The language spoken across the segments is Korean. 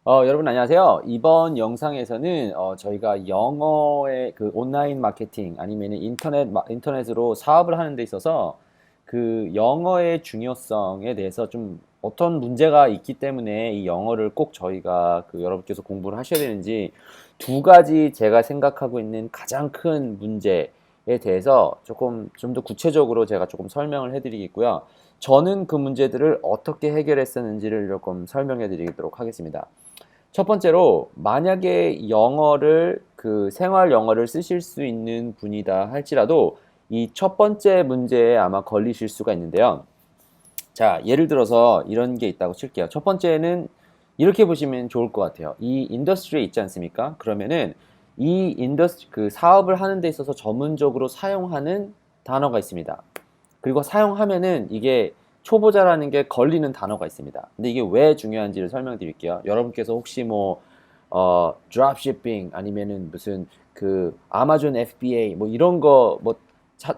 여러분 안녕하세요. 이번 영상에서는 저희가 영어의 그 온라인 마케팅 아니면 인터넷으로 사업을 하는 데 있어서 그 영어의 중요성에 대해서 좀 어떤 문제가 있기 때문에 이 영어를 꼭 저희가 그 여러분께서 공부를 하셔야 되는지 두 가지 제가 생각하고 있는 가장 큰 문제에 대해서 조금 좀 더 구체적으로 제가 조금 설명을 해드리겠고요. 저는 그 문제들을 어떻게 해결했었는지를 조금 설명해 드리도록 하겠습니다. 첫 번째로 만약에 영어를 그 생활 영어를 쓰실 수 있는 분이다 할지라도 이 첫 번째 문제에 아마 걸리실 수가 있는데요. 자, 예를 들어서 이런 게 있다고 칠게요. 첫 번째는 이렇게 보시면 좋을 것 같아요. 이 인더스트리에 있지 않습니까? 그러면은 이 인더스트리 그 사업을 하는 데 있어서 전문적으로 사용하는 단어가 있습니다. 그리고 사용하면은 이게 초보자라는 게 걸리는 단어가 있습니다. 근데 이게 왜 중요한지를 설명드릴게요. 여러분께서 혹시 뭐 드롭shipping 아니면은 무슨 그 아마존 FBA 뭐 이런 거 뭐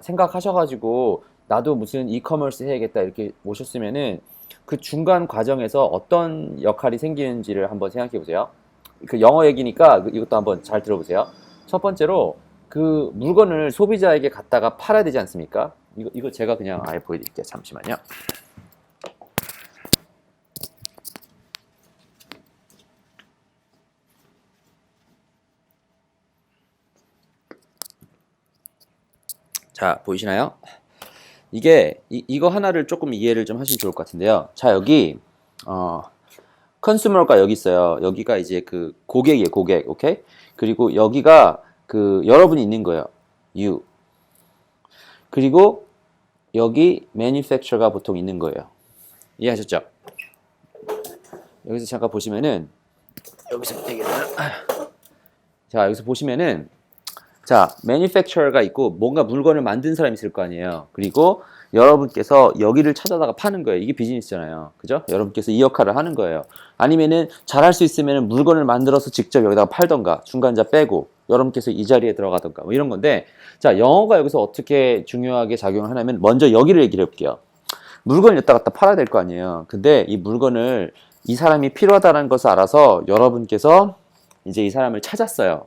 생각하셔가지고 나도 무슨 이커머스 해야겠다 이렇게 오셨으면은 그 중간 과정에서 어떤 역할이 생기는지를 한번 생각해 보세요. 그 영어 얘기니까 이것도 한번 잘 들어보세요. 첫 번째로 그 물건을 소비자에게 갖다가 팔아야 되지 않습니까? 이거 제가 그냥 아예 보여드릴게요. 잠시만요. 자, 보이시나요? 이거 하나를 조금 이해를 좀 하시면 좋을 것 같은데요. 자, 여기 어 컨슈머가 여기 있어요. 여기가 이제 그 고객이에요, 고객. 오케이? 그리고 여기가 그 여러분이 있는 거예요. you. 그리고 여기 manufacturer가 보통 있는 거예요. 이해하셨죠? 여기서 잠깐 보시면은 여기서 되겠나? 자, 여기서 보시면은 자, manufacturer가 있고 뭔가 물건을 만든 사람이 있을 거 아니에요. 그리고 여러분께서 여기를 찾아다가 파는 거예요. 이게 비즈니스잖아요. 그죠? 여러분께서 이 역할을 하는 거예요. 아니면은 잘할 수 있으면 물건을 만들어서 직접 여기다가 팔던가 중간자 빼고 여러분께서 이 자리에 들어가던가 뭐 이런 건데 자, 영어가 여기서 어떻게 중요하게 작용을 하냐면 먼저 여기를 얘기를 해볼게요. 물건을 여기다 갖다 팔아야 될 거 아니에요. 근데 이 물건을 이 사람이 필요하다는 것을 알아서 여러분께서 이제 이 사람을 찾았어요.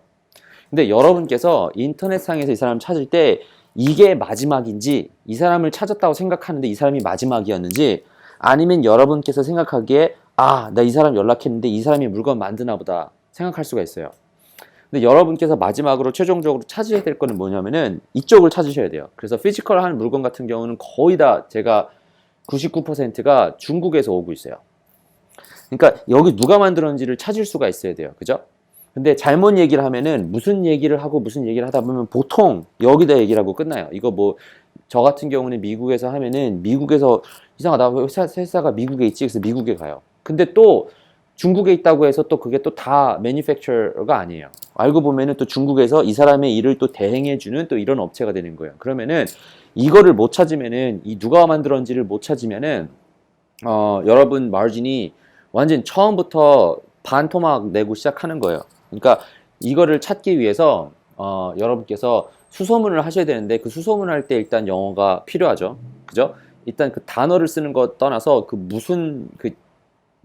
근데 여러분께서 인터넷상에서 이 사람을 찾을 때 이게 마지막인지 이 사람을 찾았다고 생각하는데 이 사람이 마지막이었는지 아니면 여러분께서 생각하기에 아, 나 이 사람 연락했는데 이 사람이 물건 만드나 보다 생각할 수가 있어요. 근데 여러분께서 마지막으로 최종적으로 찾으셔야 될 거는 뭐냐면은 이쪽을 찾으셔야 돼요. 그래서 피지컬한 물건 같은 경우는 거의 다 제가 99%가 중국에서 오고 있어요. 그러니까 여기 누가 만들었는지를 찾을 수가 있어야 돼요. 그죠? 근데 잘못 얘기를 하면은 무슨 얘기를 하고 무슨 얘기를 하다 보면 보통 여기다 얘기를 하고 끝나요. 이거 뭐 저 같은 경우는 미국에서 하면은 미국에서 이상하다. 회사가 미국에 있지. 그래서 미국에 가요. 근데 또 중국에 있다고 해서 또 그게 또 다 매니팩처러가 아니에요. 알고 보면은 또 중국에서 이 사람의 일을 또 대행해주는 또 이런 업체가 되는 거예요. 그러면은 이거를 못 찾으면은 이 누가 만들었는지를 못 찾으면은 여러분 마진이 완전 처음부터 반토막 내고 시작하는 거예요. 그러니까 이거를 찾기 위해서 여러분께서 수소문을 하셔야 되는데 그 수소문을 할 때 일단 영어가 필요하죠. 그죠? 일단 그 단어를 쓰는 것 떠나서 그 무슨 그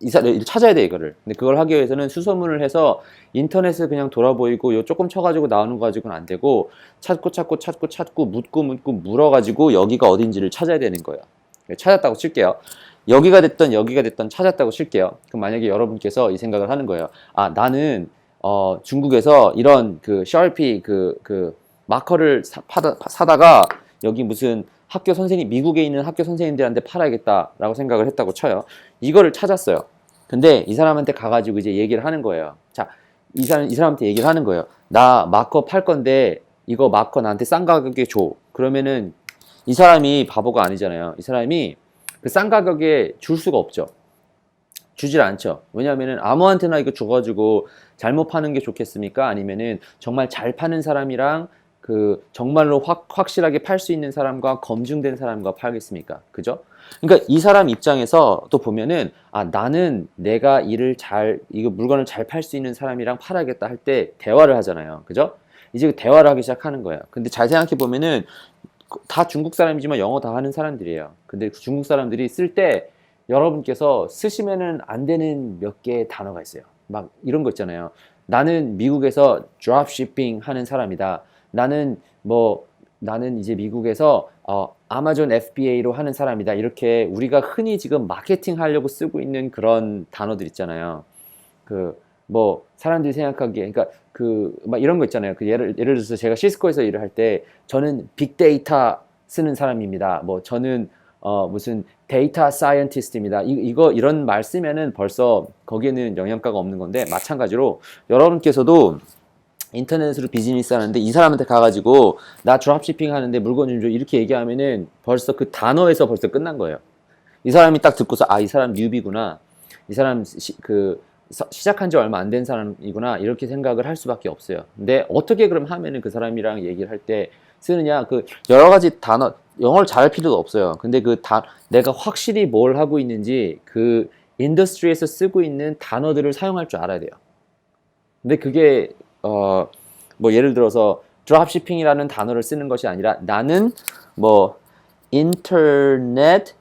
이사를 찾아야 돼 이거를. 근데 그걸 하기 위해서는 수소문을 해서 인터넷을 그냥 돌아보이고 요 조금 쳐가지고 나오는 거 가지고는 안 되고 찾고 묻고 물어가지고 여기가 어딘지를 찾아야 되는 거예요. 찾았다고 칠게요. 여기가 됐던 찾았다고 칠게요. 그럼 만약에 여러분께서 이 생각을 하는 거예요. 아, 나는 중국에서 이런 그 샤르피 그 마커를 사다가 여기 무슨 학교 선생님, 미국에 있는 학교 선생님들한테 팔아야겠다라고 생각을 했다고 쳐요. 이거를 찾았어요. 근데 이 사람한테 가가지고 이제 얘기를 하는 거예요. 자, 이 사람한테 얘기를 하는 거예요. 나 마커 팔 건데 이거 마커 나한테 싼 가격에 줘. 그러면은 이 사람이 바보가 아니잖아요. 이 사람이 그 싼 가격에 줄 수가 없죠. 주질 않죠. 왜냐하면은 아무한테나 이거 줘가지고 잘못 파는 게 좋겠습니까? 아니면은 정말 잘 파는 사람이랑 그 정말로 확실하게 팔 수 있는 사람과 검증된 사람과 팔겠습니까? 그죠? 그러니까 이 사람 입장에서 또 보면은 아, 나는 내가 이거 물건을 잘 팔 수 있는 사람이랑 팔아야겠다 할 때 대화를 하잖아요. 그죠? 이제 그 대화를 하기 시작하는 거예요. 근데 잘 생각해 보면은 다 중국 사람이지만 영어 다 하는 사람들이에요. 근데 중국 사람들이 쓸 때 여러분께서 쓰시면은 안 되는 몇 개의 단어가 있어요. 막 이런 거 있잖아요. 나는 미국에서 드롭shipping 하는 사람이다. 나는 이제 미국에서 아마존 FBA로 하는 사람이다. 이렇게 우리가 흔히 지금 마케팅 하려고 쓰고 있는 그런 단어들 있잖아요. 그 뭐 사람들이 생각하기에 그러니까 그 막 이런 거 있잖아요. 그 예를 들어서 제가 시스코에서 일을 할 때 저는 빅데이터 쓰는 사람입니다. 뭐 저는 무슨 데이터 사이언티스트입니다. 이거 이런 말 쓰면은 벌써 거기에는 영양가가 없는 건데 마찬가지로 여러분께서도 인터넷으로 비즈니스 하는데 이 사람한테 가가지고 나 드롭시핑 하는데 물건 좀 줘 이렇게 얘기하면은 벌써 그 단어에서 벌써 끝난 거예요. 이 사람이 딱 듣고서 이 사람 뉴비구나. 이 사람 시작한 지 얼마 안 된 사람이구나 이렇게 생각을 할 수밖에 없어요. 근데 어떻게 그럼 하면은 그 사람이랑 얘기를 할 때 쓰느냐 그 여러 가지 단어 영어를 잘할 필요도 없어요. 근데 내가 확실히 뭘 하고 있는지 그 인더스트리에서 쓰고 있는 단어들을 사용할 줄 알아야 돼요. 근데 그게 뭐 예를 들어서 드롭시핑이라는 단어를 쓰는 것이 아니라 나는 뭐 인터넷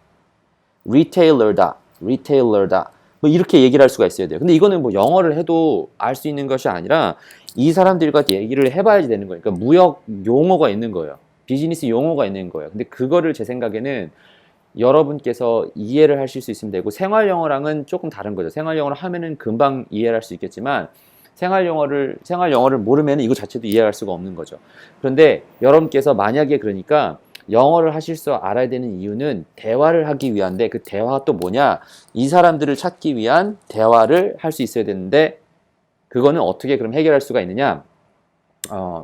리테일러다 뭐 이렇게 얘기를 할 수가 있어야 돼요. 근데 이거는 뭐 영어를 해도 알 수 있는 것이 아니라 이 사람들과 얘기를 해봐야지 되는 거예요. 그러니까 무역 용어가 있는 거예요. 비즈니스 용어가 있는 거예요. 근데 그거를 제 생각에는 여러분께서 이해를 하실 수 있으면 되고 생활 영어랑은 조금 다른 거죠. 생활 영어를 하면은 금방 이해를 할 수 있겠지만 생활 영어를 모르면 이거 자체도 이해할 수가 없는 거죠. 그런데 여러분께서 만약에 그러니까 영어를 하실 수 알아야 되는 이유는 대화를 하기 위한데 그 대화가 또 뭐냐? 이 사람들을 찾기 위한 대화를 할 수 있어야 되는데 그거는 어떻게 그럼 해결할 수가 있느냐?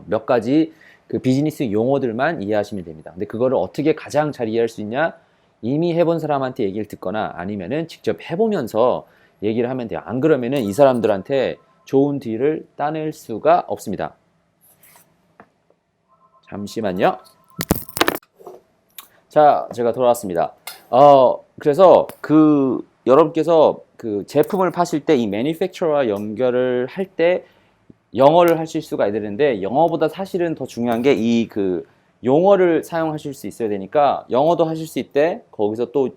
몇 가지 그 비즈니스 용어들만 이해하시면 됩니다. 근데 그거를 어떻게 가장 잘 이해할 수 있냐? 이미 해본 사람한테 얘기를 듣거나 아니면은 직접 해보면서 얘기를 하면 돼요. 안 그러면은 이 사람들한테 좋은 딜을 따낼 수가 없습니다. 잠시만요. 자, 제가 돌아왔습니다. 그래서 여러분께서 그 제품을 파실 때 이 매니팩처러와 연결을 할 때 영어를 하실 수가 있어야 되는데 영어보다 사실은 더 중요한 게 그 용어를 사용하실 수 있어야 되니까 영어도 하실 수 있대 거기서 또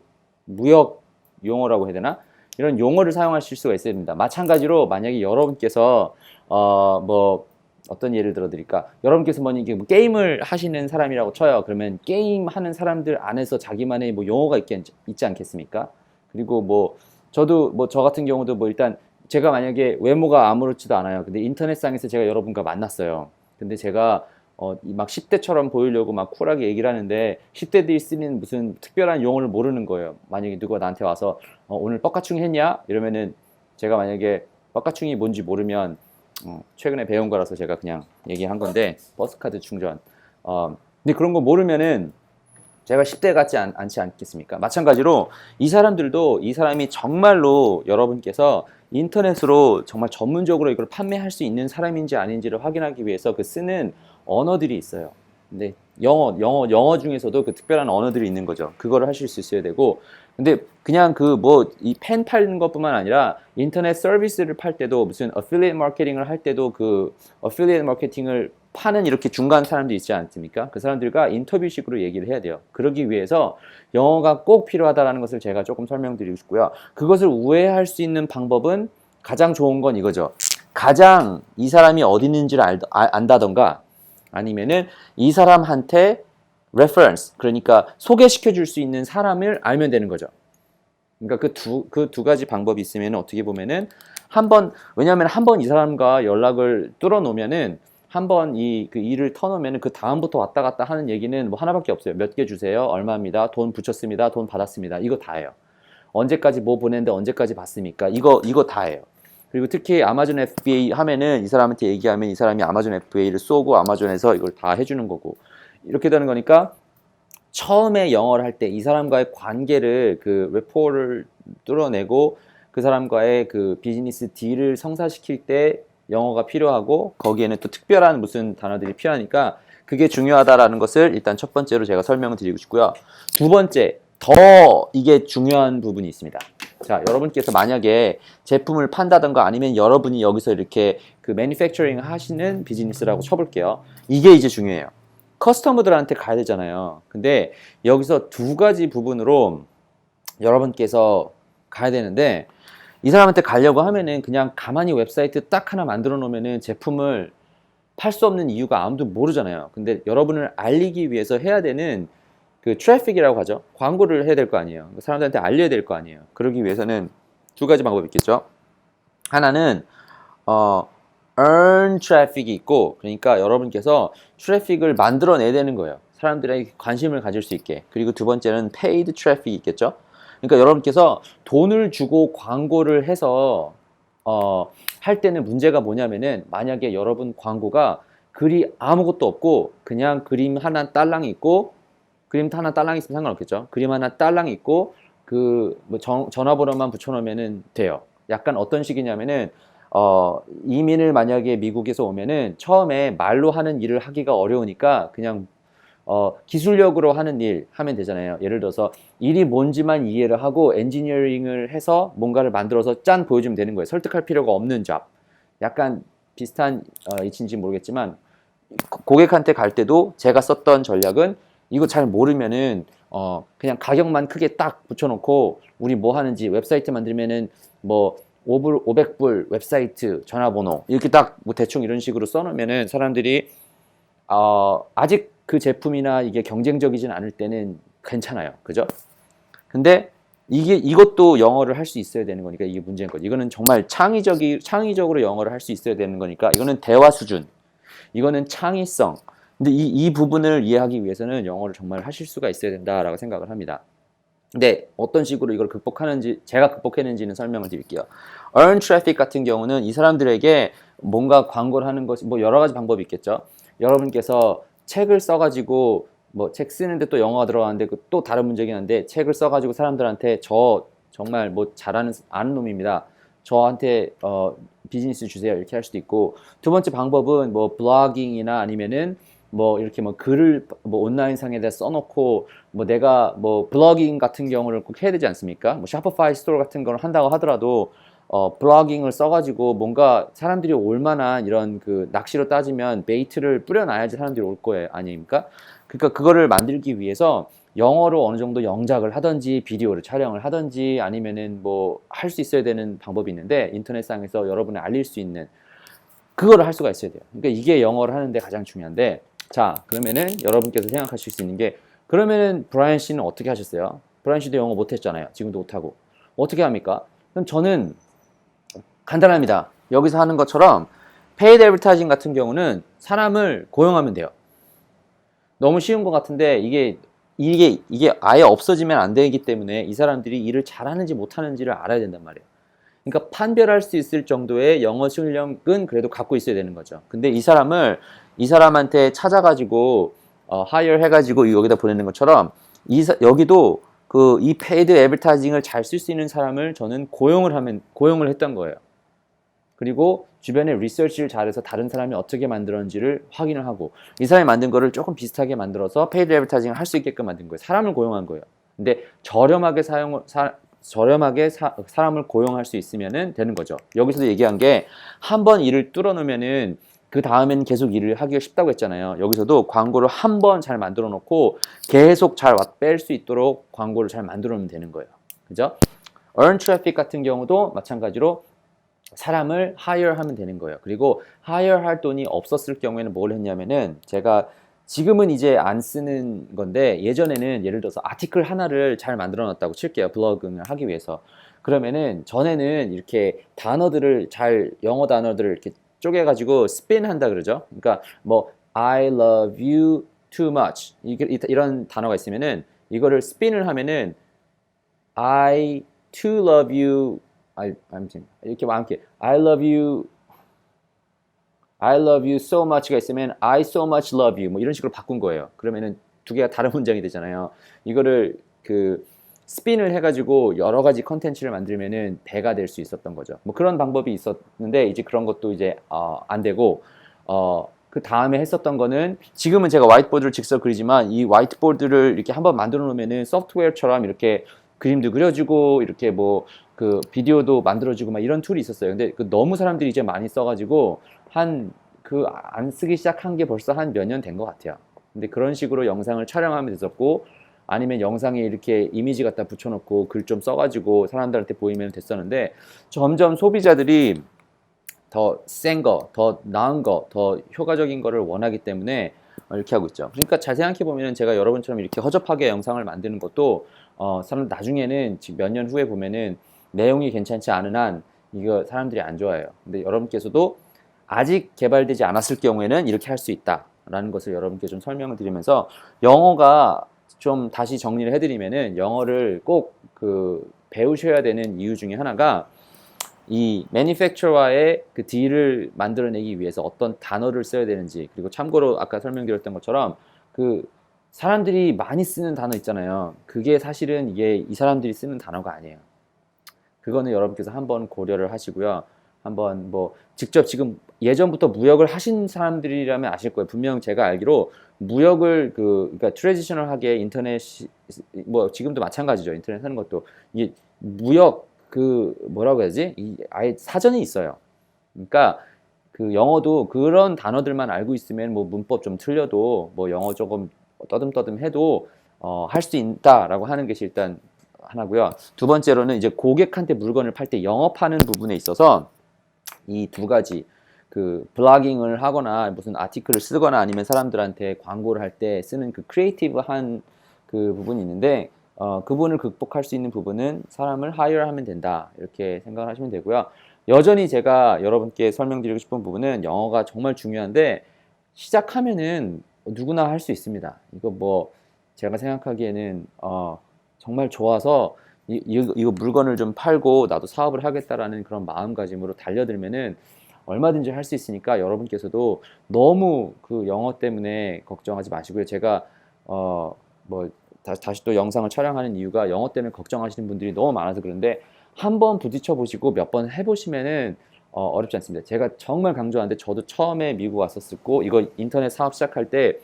무역 용어라고 해야 되나? 이런 용어를 사용하실 수가 있어야 됩니다. 마찬가지로 만약에 여러분께서 뭐 어떤 예를 들어 드릴까? 여러분께서 만약에 뭐 게임을 하시는 사람이라고 쳐요. 그러면 게임 하는 사람들 안에서 자기만의 뭐 용어가 있지 않겠습니까? 그리고 뭐 저도 뭐 저 같은 경우도 뭐 일단 제가 만약에 외모가 아무렇지도 않아요. 근데 인터넷상에서 제가 여러분과 만났어요. 근데 제가 막 10대처럼 보이려고 막 쿨하게 얘기를 하는데 10대들이 쓰는 무슨 특별한 용어를 모르는 거예요. 만약에 누가 나한테 와서 오늘 뻑가충 했냐? 이러면은 제가 만약에 뻑가충이 뭔지 모르면 최근에 배운 거라서 제가 그냥 얘기한 건데 버스카드 충전 근데 그런 거 모르면은 제가 10대 같지 않지 않겠습니까? 마찬가지로 이 사람이 정말로 여러분께서 인터넷으로 정말 전문적으로 이걸 판매할 수 있는 사람인지 아닌지를 확인하기 위해서 그 쓰는 언어들이 있어요. 근데 영어 중에서도 그 특별한 언어들이 있는 거죠. 그거를 하실 수 있어야 되고 근데 그냥 이 펜 팔는 것뿐만 아니라 인터넷 서비스를 팔 때도 무슨 어필리에이트 마케팅을 할 때도 그 어필리에이트 마케팅을 파는 이렇게 중간 사람들이 있지 않습니까? 그 사람들과 인터뷰식으로 얘기를 해야 돼요. 그러기 위해서 영어가 꼭 필요하다는 것을 제가 조금 설명드리고 싶고요. 그것을 우회할 수 있는 방법은 가장 좋은 건 이거죠. 가장 이 사람이 어디 있는지를 안다던가 아니면은 이 사람한테 reference 그러니까 소개시켜 줄 수 있는 사람을 알면 되는 거죠. 그러니까 그 두 가지 방법이 있으면 어떻게 보면은 왜냐하면 한 번 이 사람과 연락을 뚫어 놓으면은 한 번 그 일을 터놓으면은 그 다음부터 왔다 갔다 하는 얘기는 뭐 하나밖에 없어요. 몇 개 주세요. 얼마입니다. 돈 붙였습니다. 돈 받았습니다. 이거 다예요. 언제까지 뭐 보냈는데 언제까지 받습니까? 이거 다예요. 그리고 특히 아마존 FBA 하면은 이 사람한테 얘기하면 이 사람이 아마존 FBA를 쏘고 아마존에서 이걸 다 해주는 거고 이렇게 되는 거니까 처음에 영어를 할 때 이 사람과의 관계를 그 레포를 뚫어내고 그 사람과의 그 비즈니스 딜을 성사시킬 때 영어가 필요하고 거기에는 또 특별한 무슨 단어들이 필요하니까 그게 중요하다라는 것을 일단 첫 번째로 제가 설명을 드리고 싶고요. 두 번째, 더 이게 중요한 부분이 있습니다. 자, 여러분께서 만약에 제품을 판다던가 아니면 여러분이 여기서 이렇게 그 매니팩처링 하시는 비즈니스라고 쳐볼게요. 이게 이제 중요해요. 커스터머들한테 가야 되잖아요. 근데 여기서 두 가지 부분으로 여러분께서 가야 되는데 이 사람한테 가려고 하면은 그냥 가만히 웹사이트 딱 하나 만들어 놓으면은 제품을 팔 수 없는 이유가 아무도 모르잖아요. 근데 여러분을 알리기 위해서 해야 되는 그 트래픽이라고 하죠. 광고를 해야 될 거 아니에요. 사람들한테 알려야 될 거 아니에요. 그러기 위해서는 두 가지 방법이 있겠죠. 하나는 earn traffic이 있고, 그러니까 여러분께서 트래픽을 만들어내야 되는 거예요. 사람들에게 관심을 가질 수 있게. 그리고 두 번째는 paid traffic이 있겠죠. 그러니까 여러분께서 돈을 주고 광고를 해서 할 때는 문제가 뭐냐면은, 만약에 여러분 광고가 글이 아무것도 없고 그냥 그림 하나 딸랑 있고, 그림 하나 딸랑 있으면 상관없겠죠. 그림 하나 딸랑 있고 그 뭐 전화번호만 붙여놓으면은 돼요. 약간 어떤 식이냐면은 이민을 만약에 미국에서 오면은 처음에 말로 하는 일을 하기가 어려우니까 그냥 기술력으로 하는 일 하면 되잖아요. 예를 들어서 일이 뭔지만 이해를 하고 엔지니어링을 해서 뭔가를 만들어서 짠 보여주면 되는 거예요. 설득할 필요가 없는 잡. 약간 비슷한 이치인지 모르겠지만, 고객한테 갈 때도 제가 썼던 전략은, 이거 잘 모르면은 그냥 가격만 크게 딱 붙여놓고 우리 뭐 하는지, 웹사이트 만들면은 뭐 500불 웹사이트 전화번호 이렇게 딱 뭐 대충 이런 식으로 써놓으면은 사람들이 아직 그 제품이나 이게 경쟁적이진 않을 때는 괜찮아요. 그죠? 근데 이것도 영어를 할 수 있어야 되는 거니까 이게 문제인 거죠. 이거는 정말 창의적으로 영어를 할 수 있어야 되는 거니까, 이거는 대화 수준, 이거는 창의성. 근데 이 부분을 이해하기 위해서는 영어를 정말 하실 수가 있어야 된다라고 생각을 합니다. 근데 어떤 식으로 이걸 극복하는지, 제가 극복했는지는 설명을 드릴게요. earn traffic 같은 경우는 이 사람들에게 뭔가 광고를 하는 것이 뭐 여러 가지 방법이 있겠죠. 여러분께서 책을 써가지고, 뭐 책 쓰는데 또 영어가 들어가는데 또 다른 문제긴 한데, 책을 써가지고 사람들한테 저 정말 뭐 잘하는 아는 놈입니다, 저한테 비즈니스 주세요, 이렇게 할 수도 있고, 두 번째 방법은 뭐 블로깅이나 아니면은 뭐 이렇게 뭐 글을 뭐 온라인상에다 써놓고, 뭐 내가 뭐 블로깅 같은 경우를 꼭 해야 되지 않습니까? 뭐 샤프파이 스토어 같은 걸 한다고 하더라도 블로깅을 써가지고 뭔가 사람들이 올 만한, 이런 그 낚시로 따지면 베이트를 뿌려놔야지 사람들이 올 거예요, 아닙니까? 그러니까 그거를 만들기 위해서 영어로 어느 정도 영작을 하든지 비디오를 촬영을 하든지 아니면은 뭐 할 수 있어야 되는 방법이 있는데, 인터넷상에서 여러분을 알릴 수 있는 그거를 할 수가 있어야 돼요. 그러니까 이게 영어를 하는데 가장 중요한데, 자, 그러면은 여러분께서 생각하실 수 있는 게, 그러면은 브라이언 씨는 어떻게 하셨어요? 브라이언 씨도 영어 못했잖아요. 지금도 못하고. 어떻게 합니까? 그럼 저는 간단합니다. 여기서 하는 것처럼 페이드 애드버타이징 같은 경우는 사람을 고용하면 돼요. 너무 쉬운 것 같은데 이게 아예 없어지면 안 되기 때문에 이 사람들이 일을 잘하는지 못하는지를 알아야 된단 말이에요. 그러니까 판별할 수 있을 정도의 영어 실력은 그래도 갖고 있어야 되는 거죠. 근데 이 사람한테 찾아가지고 hire 해가지고 여기다 보내는 것처럼, 여기도 이 페이드 애드버타이징을 잘 쓸 수 있는 사람을 저는 고용을 했던 거예요. 그리고 주변에 리서치를 잘해서 다른 사람이 어떻게 만들었는지를 확인을 하고, 이 사람이 만든 거를 조금 비슷하게 만들어서 페이드 애드버타이징을 할 수 있게끔 만든 거예요. 사람을 고용한 거예요. 근데 저렴하게 사람을 고용할 수 있으면 되는 거죠. 여기서도 얘기한 게, 한 번 일을 뚫어놓으면은 그 다음엔 계속 일을 하기가 쉽다고 했잖아요. 여기서도 광고를 한 번 잘 만들어 놓고 계속 잘 뺄 수 있도록 광고를 잘 만들어 놓으면 되는 거예요. 그죠? earn traffic 같은 경우도 마찬가지로 사람을 hire 하면 되는 거예요. 그리고 hire 할 돈이 없었을 경우에는 뭘 했냐면은, 제가 지금은 이제 안 쓰는 건데, 예전에는 예를 들어서 아티클 하나를 잘 만들어 놨다고 칠게요. 블로깅을 하기 위해서. 그러면은 전에는 이렇게 영어 단어들을 이렇게 쪼개가지고 스핀 한다 그러죠. 그러니까 뭐 I love you too much 이런 단어가 있으면은, 이거를 스핀을 하면은 I too love you, 이렇게 함께 I love you so much가 있으면 I so much love you 뭐 이런 식으로 바꾼 거예요. 그러면은 두 개가 다른 문장이 되잖아요. 이거를 스핀을 해가지고 여러 가지 컨텐츠를 만들면은 배가 될 수 있었던 거죠. 뭐 그런 방법이 있었는데, 이제 그런 것도 이제 안 되고, 그 다음에 했었던 거는, 지금은 제가 화이트보드를 직접 그리지만 이 화이트보드를 이렇게 한번 만들어 놓으면은 소프트웨어처럼 이렇게 그림도 그려주고 이렇게 뭐 비디오도 만들어주고 막 이런 툴이 있었어요. 근데 너무 사람들이 이제 많이 써가지고 안 쓰기 시작한 게 벌써 한 몇 년 된 것 같아요. 근데 그런 식으로 영상을 촬영하면 됐었고, 아니면 영상에 이렇게 이미지 갖다 붙여놓고 글 좀 써가지고 사람들한테 보이면 됐었는데 점점 소비자들이 더 센 거, 더 나은 거, 더 효과적인 거를 원하기 때문에 이렇게 하고 있죠. 그러니까 잘 생각해 보면 제가 여러분처럼 이렇게 허접하게 영상을 만드는 것도 사람 나중에는 지금 몇 년 후에 보면은 내용이 괜찮지 않은 한 이거 사람들이 안 좋아해요. 근데 여러분께서도 아직 개발되지 않았을 경우에는 이렇게 할 수 있다라는 것을 여러분께 좀 설명을 드리면서 영어가 좀 다시 정리를 해드리면은 영어를 꼭 그 배우셔야 되는 이유 중에 하나가 이 manufacturer와의 그 딜을 만들어내기 위해서 어떤 단어를 써야 되는지 그리고 참고로 아까 설명드렸던 것처럼 그 사람들이 많이 쓰는 단어 있잖아요. 그게 사실은 이게 이 사람들이 쓰는 단어가 아니에요. 그거는 여러분께서 한번 고려를 하시고요. 한번 뭐 직접 지금 예전부터 무역을 하신 사람들이라면 아실 거예요. 분명 제가 알기로 무역을 그러니까 트레디셔널하게 인터넷 뭐 지금도 마찬가지죠. 인터넷 하는 것도 이게 무역 그 뭐라고 해야지? 이 아예 사전이 있어요. 그러니까 그 영어도 그런 단어들만 알고 있으면 뭐 문법 좀 틀려도 뭐 영어 조금 떠듬떠듬 해도 할 수 있다라고 하는 것이 일단 하나고요. 두 번째로는 이제 고객한테 물건을 팔 때 영업하는 부분에 있어서 이 두 가지 그 블로깅을 하거나 무슨 아티클을 쓰거나 아니면 사람들한테 광고를 할 때 쓰는 그 크리에이티브한 그 부분이 있는데 그분을 극복할 수 있는 부분은 사람을 하이어하면 된다 이렇게 생각을 하시면 되고요. 여전히 제가 여러분께 설명드리고 싶은 부분은 영어가 정말 중요한데 시작하면은 누구나 할 수 있습니다. 이거 뭐 제가 생각하기에는 정말 좋아서 이거 물건을 좀 팔고 나도 사업을 하겠다라는 그런 마음가짐으로 달려들면은 얼마든지 할 수 있으니까 여러분께서도 너무 그 영어 때문에 걱정하지 마시고요. 제가 뭐 다시 또 영상을 촬영하는 이유가 영어 때문에 걱정하시는 분들이 너무 많아서 그런데 한번 부딪혀 보시고 몇 번 해보시면은 어렵지 않습니다. 제가 정말 강조하는데 저도 처음에 미국 왔었고 이거 인터넷 사업 시작할 때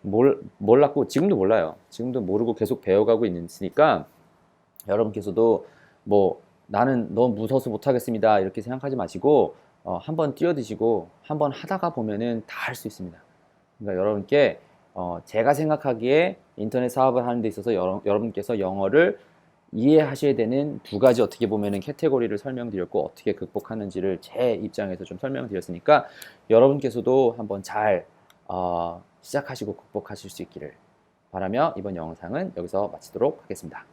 몰랐고 지금도 몰라요. 지금도 모르고 계속 배워가고 있으니까 여러분께서도 뭐 나는 너무 무서워서 못하겠습니다 이렇게 생각하지 마시고 한번 뛰어드시고 한번 하다가 보면은 다 할 수 있습니다. 그러니까 여러분께 제가 생각하기에 인터넷 사업을 하는 데 있어서 여러분께서 영어를 이해하셔야 되는 두 가지 어떻게 보면은 카테고리를 설명드렸고 어떻게 극복하는지를 제 입장에서 좀 설명드렸으니까 여러분께서도 한번 잘 시작하시고 극복하실 수 있기를 바라며 이번 영상은 여기서 마치도록 하겠습니다.